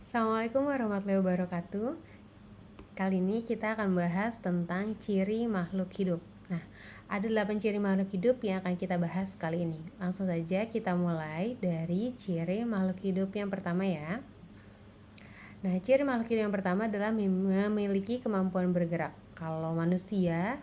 Assalamualaikum warahmatullahi wabarakatuh. Kali ini kita akan bahas tentang ciri makhluk hidup. Nah, ada 8 ciri makhluk hidup yang akan kita bahas kali ini. Langsung saja kita mulai dari ciri makhluk hidup yang pertama ya. Nah, ciri makhluk hidup yang pertama adalah memiliki kemampuan bergerak. Kalau manusia,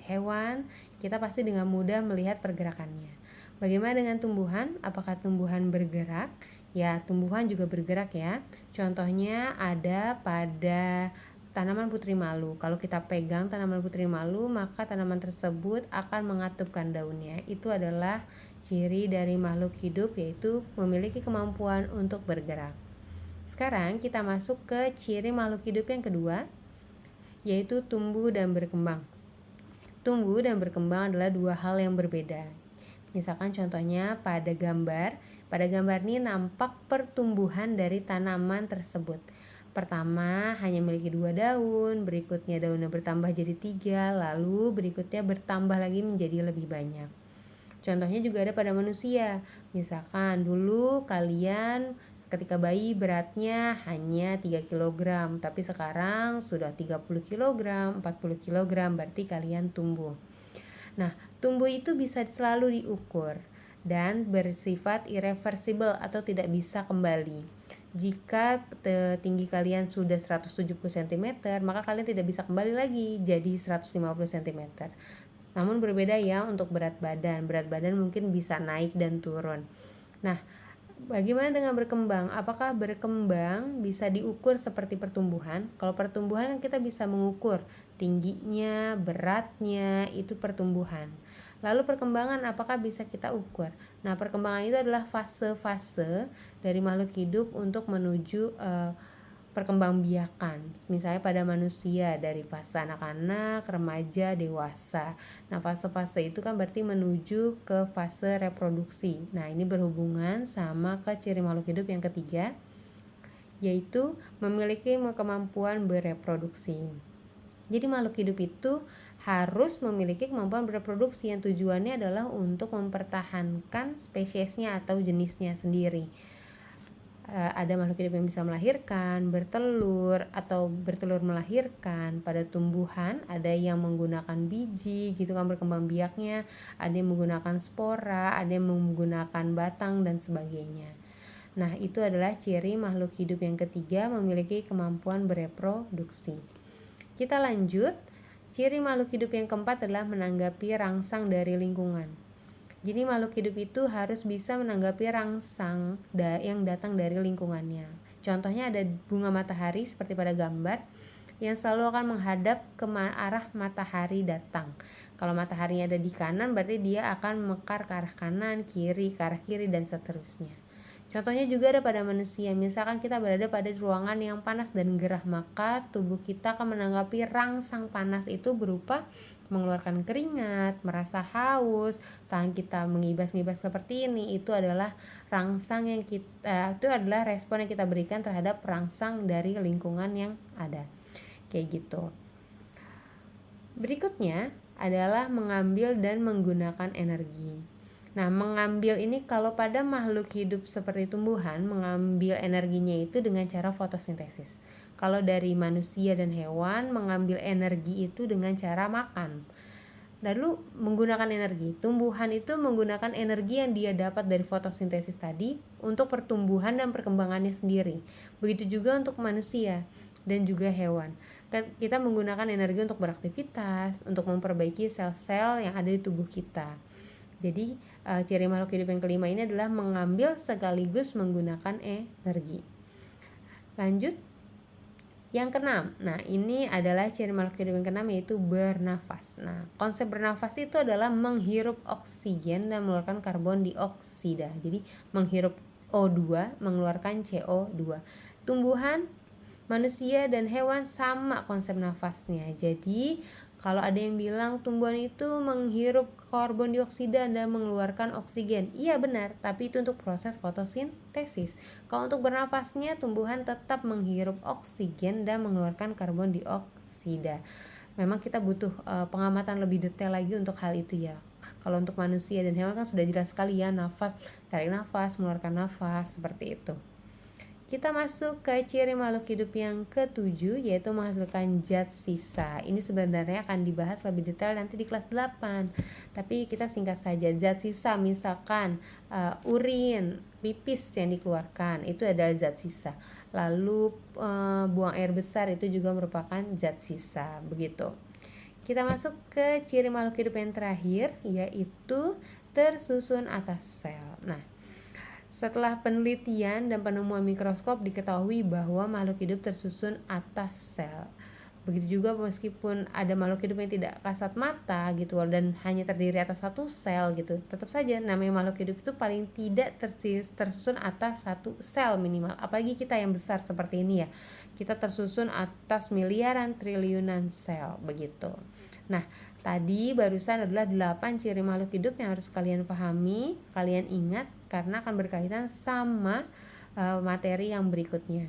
hewan, kita pasti dengan mudah melihat pergerakannya. Bagaimana dengan tumbuhan? Apakah tumbuhan bergerak? Ya, tumbuhan juga bergerak ya. Contohnya ada pada tanaman putri malu. Kalau kita pegang tanaman putri malu, maka tanaman tersebut akan mengatupkan daunnya. Itu adalah ciri dari makhluk hidup, yaitu memiliki kemampuan untuk bergerak. Sekarang kita masuk ke ciri makhluk hidup yang kedua, yaitu tumbuh dan berkembang. Tumbuh dan berkembang adalah dua hal yang berbeda. Misalkan contohnya pada gambar ini nampak pertumbuhan dari tanaman tersebut. Pertama hanya memiliki 2 daun, berikutnya daunnya bertambah jadi 3, lalu berikutnya bertambah lagi menjadi lebih banyak. Contohnya juga ada pada manusia. Misalkan dulu kalian ketika bayi beratnya hanya 3 kg, tapi sekarang sudah 30 kg, 40 kg, berarti kalian tumbuh. Nah, tumbuh itu bisa selalu diukur dan bersifat irreversible atau tidak bisa kembali. Jika tinggi kalian sudah 170 cm, maka kalian tidak bisa kembali lagi jadi 150 cm. Namun berbeda ya untuk berat badan. Berat badan mungkin bisa naik dan turun. Nah, bagaimana dengan berkembang? Apakah berkembang bisa diukur seperti pertumbuhan? Kalau pertumbuhan kan kita bisa mengukur tingginya, beratnya, itu pertumbuhan. Lalu perkembangan apakah bisa kita ukur? Nah, perkembangan itu adalah fase-fase dari makhluk hidup untuk menuju perkembangbiakan. Misalnya pada manusia dari fase anak-anak, remaja, dewasa. Nah, fase-fase itu kan berarti menuju ke fase reproduksi. Nah, ini berhubungan sama ke ciri makhluk hidup yang ketiga, yaitu memiliki kemampuan bereproduksi. Jadi makhluk hidup itu harus memiliki kemampuan bereproduksi yang tujuannya adalah untuk mempertahankan spesiesnya atau jenisnya sendiri. Ada makhluk hidup yang bisa melahirkan, bertelur, atau bertelur melahirkan. Pada tumbuhan ada yang menggunakan biji gitu kan berkembang biaknya, ada yang menggunakan spora, ada yang menggunakan batang dan sebagainya. Nah, itu adalah ciri makhluk hidup yang ketiga, memiliki kemampuan bereproduksi. Kita lanjut. Ciri makhluk hidup yang keempat adalah menanggapi rangsang dari lingkungan. Jadi makhluk hidup itu harus bisa menanggapi rangsang yang datang dari lingkungannya. Contohnya ada bunga matahari seperti pada gambar yang selalu akan menghadap ke arah matahari datang. Kalau mataharinya ada di kanan, berarti dia akan mekar ke arah kanan, kiri, ke arah kiri, dan seterusnya. Contohnya juga ada pada manusia. Misalkan kita berada pada ruangan yang panas dan gerah, maka tubuh kita akan menanggapi rangsang panas itu berupa mengeluarkan keringat, merasa haus, tangan kita mengibas-ngibas seperti ini. Itu adalah rangsang yang itu adalah respon yang kita berikan terhadap rangsang dari lingkungan yang ada. Kayak gitu. Berikutnya adalah mengambil dan menggunakan energi. Nah, mengambil ini kalau pada makhluk hidup seperti tumbuhan, mengambil energinya itu dengan cara fotosintesis. Kalau dari manusia dan hewan, mengambil energi itu dengan cara makan. Lalu menggunakan energi. Tumbuhan itu menggunakan energi yang dia dapat dari fotosintesis tadi untuk pertumbuhan dan perkembangannya sendiri. Begitu juga untuk manusia dan juga hewan. Kita menggunakan energi untuk beraktivitas, untuk memperbaiki sel-sel yang ada di tubuh kita. Jadi ciri makhluk hidup yang kelima ini adalah mengambil sekaligus menggunakan energi. Lanjut, yang keenam. Nah, ini adalah ciri makhluk hidup yang keenam, yaitu bernafas. Nah, konsep bernafas itu adalah menghirup oksigen dan mengeluarkan karbon dioksida. Jadi menghirup O2, mengeluarkan CO2. Tumbuhan, manusia, dan hewan sama konsep nafasnya. Jadi kalau ada yang bilang tumbuhan itu menghirup karbon dioksida dan mengeluarkan oksigen, iya benar, tapi itu untuk proses fotosintesis. Kalau untuk bernafasnya, tumbuhan tetap menghirup oksigen dan mengeluarkan karbon dioksida. Memang kita butuh pengamatan lebih detail lagi untuk hal itu ya. Kalau untuk manusia dan hewan kan sudah jelas sekali ya, nafas, tarik nafas, mengeluarkan nafas, seperti itu. Kita masuk ke ciri makhluk hidup yang ketujuh, yaitu menghasilkan zat sisa. Ini sebenarnya akan dibahas lebih detail nanti di kelas 8. Tapi kita singkat saja, zat sisa misalkan urin, pipis yang dikeluarkan, itu adalah zat sisa. Lalu buang air besar itu juga merupakan zat sisa, begitu. Kita masuk ke ciri makhluk hidup yang terakhir, yaitu tersusun atas sel. Nah, setelah penelitian dan penemuan mikroskop diketahui bahwa makhluk hidup tersusun atas sel. Begitu juga meskipun ada makhluk hidup yang tidak kasat mata gitu dan hanya terdiri atas satu sel gitu, tetap saja namanya makhluk hidup itu paling tidak tersusun atas satu sel minimal. Apalagi kita yang besar seperti ini ya, kita tersusun atas miliaran triliunan sel begitu. Nah, tadi barusan adalah 8 ciri makhluk hidup yang harus kalian pahami, kalian ingat karena akan berkaitan sama materi yang berikutnya.